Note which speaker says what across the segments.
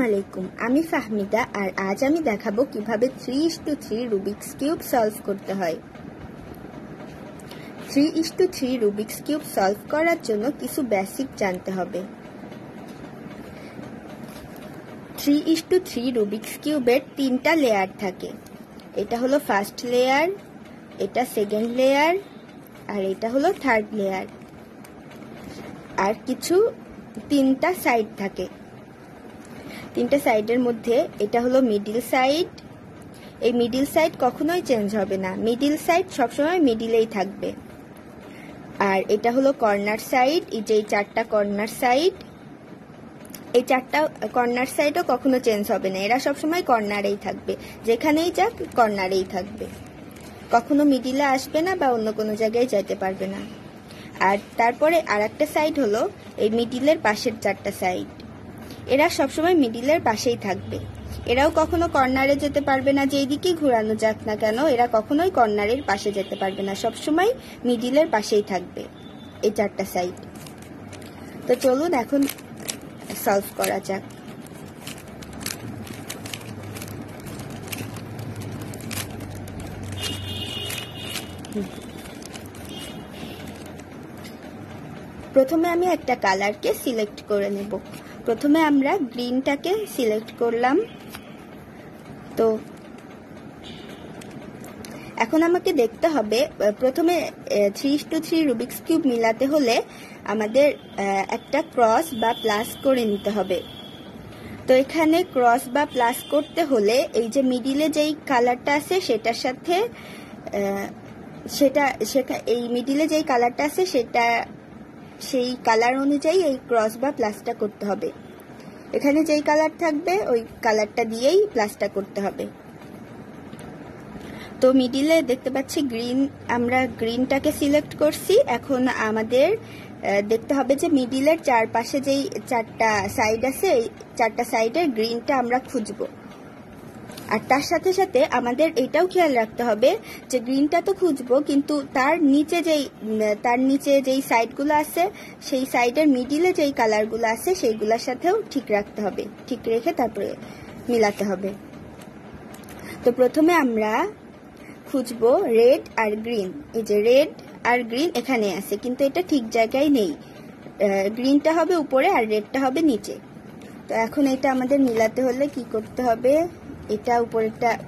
Speaker 1: আলাইকুম, আমি ফাহমিদা আর আজ আমি দেখাবো কিভাবে 3:3 রুবিক্স কিউব সলভ করতে হয়। 3:3 রুবিক্স কিউব সলভ করার জন্য কিছু বেসিক জানতে হবে। 3:3 রুবিক্স কিউবের 3টা লেয়ার থাকে। এটা হলো ফার্স্ট লেয়ার, এটা সেকেন্ড লেয়ার আর এটা হলো থার্ড লেয়ার। আর কিছু 3টা সাইড থাকে। 3টা সাইডের মধ্যে এটা হলো মিডিল সাইড। এই মিডিল সাইড কখনোই চেঞ্জ হবে না, মিডিল সাইড সবসময় মিডিলেই থাকবে। আর এটা হলো কর্নার সাইড, এই যে 4টা কর্নার সাইড, এই 4টা কর্নার সাইডও কখনো চেঞ্জ হবে না, এরা সবসময় কর্নারেই থাকবে, যেখানেই যাক কর্নারেই থাকবে, কখনো মিডিলে আসবে না বা অন্য কোনো জায়গায় যেতে পারবে না। আর তারপরে আরেকটা সাইড হলো এই মিডিলের পাশের 4টা সাইড, এরা সবসময় মিডিলের পাশেই থাকবে, এরাও কখনো কর্নারে যেতে পারবে না, যেই দিকেই ঘোরানো যাক না কেন এরা কখনোই কর্নারের পাশে যেতে পারবে না, সবসময় মিডিলের পাশেই থাকবে এই 4টা সাইড। তো চলুন এখন সলভ করা যাক। প্রথমে আমি একটা কালারকে সিলেক্ট করে নেব। প্রথমে আমরা গ্রিনটাকে সিলেক্ট করলাম। তো এখন আমাকে দেখতে হবে, প্রথমে 3:3 রুবিক্স কিউব মিলাতে হলে আমাদের একটা ক্রস বা প্লাস করে নিতে হবে। তো এখানে ক্রস বা প্লাস করতে হলে এই যে মিডিলে যেই কালারটা আছে সেটার সাথে এই মিডিলে যেই কালারটা আছে সেটা সেই কালার অনুযায়ী এই ক্রস বা প্লাসটা করতে হবে। এখানে যেই কালার থাকবে ওই কালারটা দিয়েই প্লাসটা করতে হবে। তো মিডিলে দেখতে পাচ্ছি গ্রিন, আমরা গ্রিনটাকে সিলেক্ট করছি। এখন আমাদের দেখতে হবে যে মিডিলের চারপাশে যেই 4টা সাইড আছে এই 4টা সাইডের গ্রিনটা আমরা খুঁজবো। আর তার সাথে সাথে আমাদের এটাও খেয়াল রাখতে হবে যে গ্রিনটা তো খুঁজবো, কিন্তু তার নিচে যেই সাইডগুলো আছে সেই সাইডের মিডিলে যেই কালারগুলো আছে সেইগুলোর সাথেও ঠিক রাখতে হবে, ঠিক রেখে তারপরে মিলাতে হবে। তো প্রথমে আমরা খুঁজবো রেড আর গ্রিন। এই যে রেড আর গ্রিন এখানে আছে, কিন্তু এটা ঠিক জায়গায় নেই, গ্রিনটা হবে উপরে আর রেডটা হবে নিচে। তো এখন এটা আমাদের মিলাতে হলে কি করতে হবে, এটা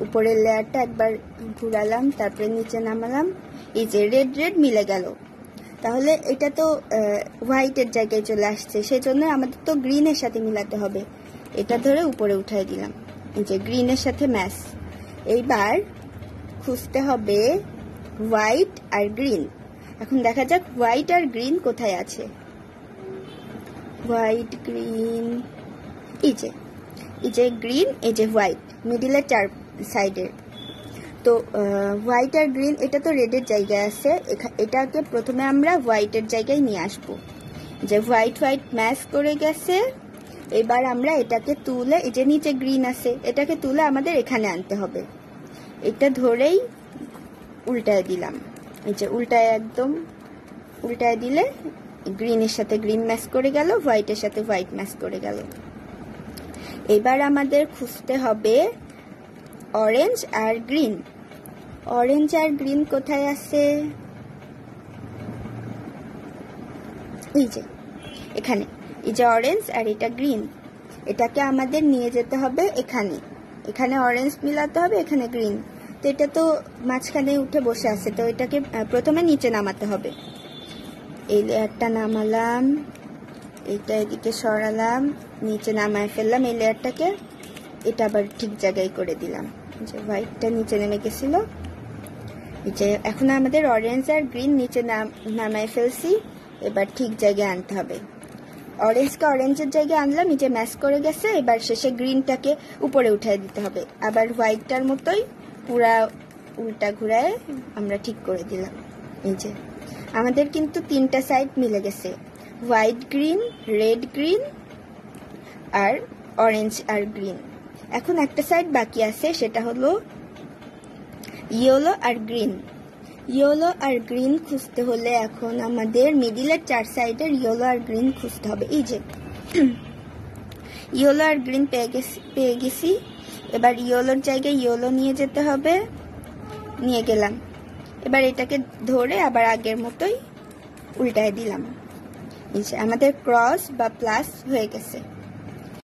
Speaker 1: উপরের লেয়ারটা একবার ঘুরালাম, তারপরে নিচে নামালাম, এই যে রেড রেড মিলে গেল। তাহলে এটা তো হোয়াইটের জায়গায় চলে আসছে, সেজন্য আমাদের তো গ্রিনের সাথে মিলাতে হবে। এটা ধরে উপরে উঠাই দিলাম, এই যে গ্রিনের সাথে ম্যাচ। এইবার খুঁজতে হবে হোয়াইট আর গ্রিন। এখন দেখা যাক হোয়াইট আর গ্রিন কোথায় আছে। হোয়াইট গ্রিন, এই যে গ্রিন, এই যে হোয়াইট, মিডিলের 4 সাইডের। তো হোয়াইট আর গ্রিন এটা তো রেডের জায়গায় আছে, এটাকে প্রথমে আমরা হোয়াইটের জায়গায় নিয়ে আসবো। যে হোয়াইট ম্যাচ করে গেছে। এবার আমরা এটাকে তুলে, এই যে নিচে গ্রিন আছে এটাকে তুলে আমাদের এখানে আনতে হবে। এটা ধরেই উল্টায় দিলাম, এই যে একদম উল্টায় দিলে গ্রিনের সাথে গ্রিন ম্যাচ করে গেল, হোয়াইটের সাথে হোয়াইট ম্যাচ করে গেল। এবার আমাদের খুঁজতে হবে অরেঞ্জ আর গ্রিন। অরেঞ্জ আর গ্রিন কোথায় আছে, এই যে এখানে, এই যে অরেঞ্জ আর এটা গ্রিন, এটাকে আমাদের নিয়ে যেতে হবে এখানে। এখানে অরেঞ্জ মিলাতে হবে, এখানে গ্রিন। তো এটা তো মাঝখানে উঠে বসে আছে, তো এটাকে প্রথমে নিচে নামাতে হবে। এই লেয়ারটা নামালাম, এটা এদিকে সরালাম, নিচে নামায় ফেললাম এই লেয়ারটাকে, এটা আবার ঠিক জায়গায় করে দিলাম। যে হোয়াইটটা নিচে নেমে গেছিল, এই যে এখন আমাদের অরেঞ্জ আর গ্রিন নিচে নামায় ফেলছি, এবার ঠিক জায়গায় আনতে হবে। অরেঞ্জকে অরেঞ্জের জায়গায় আনলাম, নিচে ম্যাচ করে গেছে। এবার শেষে গ্রিনটাকে উপরে উঠাই দিতে হবে, আবার হোয়াইটটার মতোই পুরা উল্টা ঘুরায় আমরা ঠিক করে দিলাম। এই যে আমাদের কিন্তু 3টা সাইড মিলে গেছে, হোয়াইট গ্রিন, রেড গ্রিন আর অরেঞ্জ আর গ্রিন। এখন একটা সাইড বাকি আছে, সেটা হলো ইয়েলো আর গ্রিন। ইয়েলো আর গ্রিন খুঁজতে হলে এখন আমাদের মিডিলের 4 সাইডের ইয়েলো আর গ্রিন খুঁজতে হবে। এই যে ইয়েলো আর গ্রিন পেয়ে গেছি। এবার ইয়েলোর জায়গায় ইয়েলো নিয়ে যেতে হবে, নিয়ে গেলাম। এবার এটাকে ধরে আবার আগের মতোই উল্টায় দিলাম। আমাদের ক্রস বা প্লাস হয়ে গেছে।